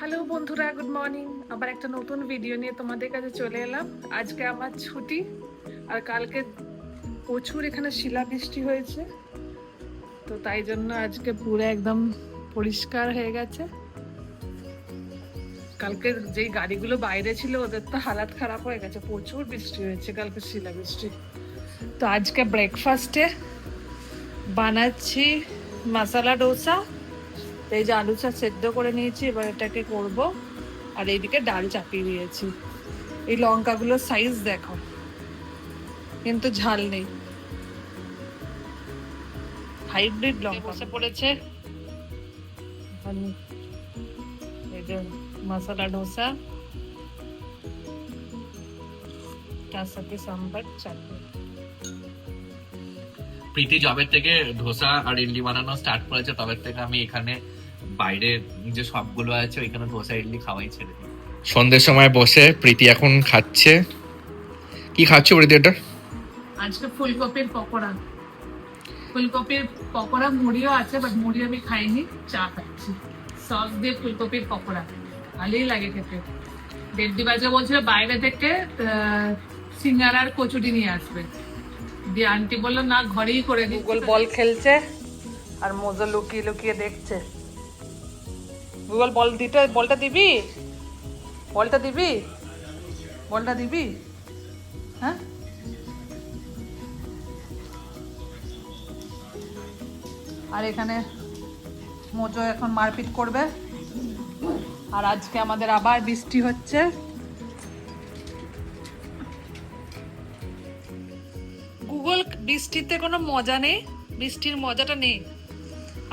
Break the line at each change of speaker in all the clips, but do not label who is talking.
Hello বন্ধুরা, good morning. আবার একটা নতুন ভিডিও নিয়ে তোমাদের কাছে চলে এলাম। আজকে আমার ছুটি, আর কালকে প্রচুর এখানে শিলাবৃষ্টি হয়েছে, তো তাই জন্য আজকে পুরো একদম পরিষ্কার হয়ে গেছে। কালকে যেই গাড়িগুলো বাইরে ছিল ওদের তো হালাত খারাপ হয়ে গেছে, প্রচুর বৃষ্টি হয়েছে কালকে, শিলাবৃষ্টি। তো আজকে ব্রেকফাস্টে বানাচ্ছি মশলা ডোসা। এই যে আলুটা সেদ্ধ করে নিয়েছি, এবার এটাকে করব। আর এইদিকে ডাল চাপিয়ে দিয়েছি। এই লঙ্কাগুলোর সাইজ দেখো, কিন্তু ঝাল নেই, হাইব্রিড লঙ্কা বসে পড়েছে। এই যে মশলা ডোসা, তার সাথে সাম্বার চাটনি।
প্রীতি জবের থেকে ধোসা আর ইডলি বানানো স্টার্ট করেছে, তবে থেকে আমি এখানে বাইরে যে সবগুলো আছে ওইখানে ধোসা ইডলি খাওয়াই ছেড়ে দিই। সন্ধ্যের সময় বসে প্রীতি এখন খাচ্ছে। কি খাচ্ছে প্রীতি? এটা
আজকে ফুলকপির পকোড়া। ফুলকপির পকোড়া মুড়িও আছে, বাট মুড়ি আমি খাইনি, চা খাচ্ছি। সস দিয়ে ফুলকপির পকোড়া ভালোই লাগে খেতে। দেবদি বাজে বলছিল বাইরে থেকে সিঙ্গারার কচুরি নিয়ে আসবে, দিয়ে আন্টি বললো না ঘরেই করে দিই। গুগল বল খেলছে আর মোজো লুকিয়ে লুকিয়ে দেখছে। গুগল বল দিতে, বলটা দিবি, বলটা দিবি, বলটা দিবি, হ্যাঁ? আর এখানে মোজো এখন মারপিট করবে। আর আজকে আমাদের আবার বৃষ্টি হচ্ছে। গুগল, বৃষ্টিতে কোনো মজা নেই, বৃষ্টির মজাটা নেই।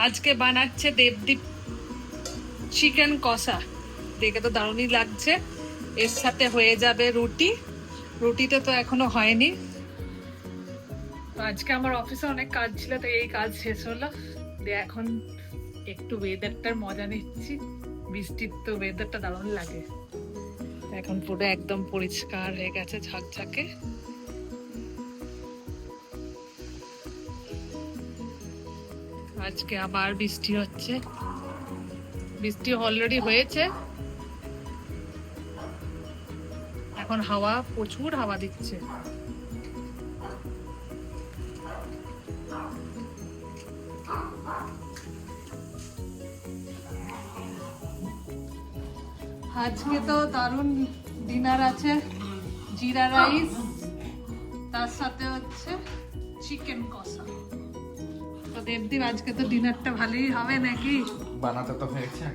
আজকে বানাচ্ছে দেবদীপ চিকেন কষা, দেখে তো দারুণই লাগছে। এর সাথে হয়ে যাবে রুটি, রুটিতে তো এখনো হয়নি। তো আজকে আমার অফিসে অনেক কাজ ছিল, তো এই কাজ শেষ হলো, দিয়ে এখন একটু ওয়েদারটার মজা নিচ্ছি। বৃষ্টির তো ওয়েদারটা দারুণ লাগে। এখন পুরো একদম পরিষ্কার হয়ে গেছে, ঝকঝকে। আজকে আবার বৃষ্টি হচ্ছে, বৃষ্টি অলরেডি হয়েছে। এখন হাওয়া, প্রচুর হাওয়া দিচ্ছে। আজকে তো দারুণ ডিনার আছে, জিরা রাইস, তার সাথে হচ্ছে চিকেন কষা। তো দেবদীপ আজকে তো ডিনারটা ভালোই হবে নাকি?
বানাতে তো হয়েছে।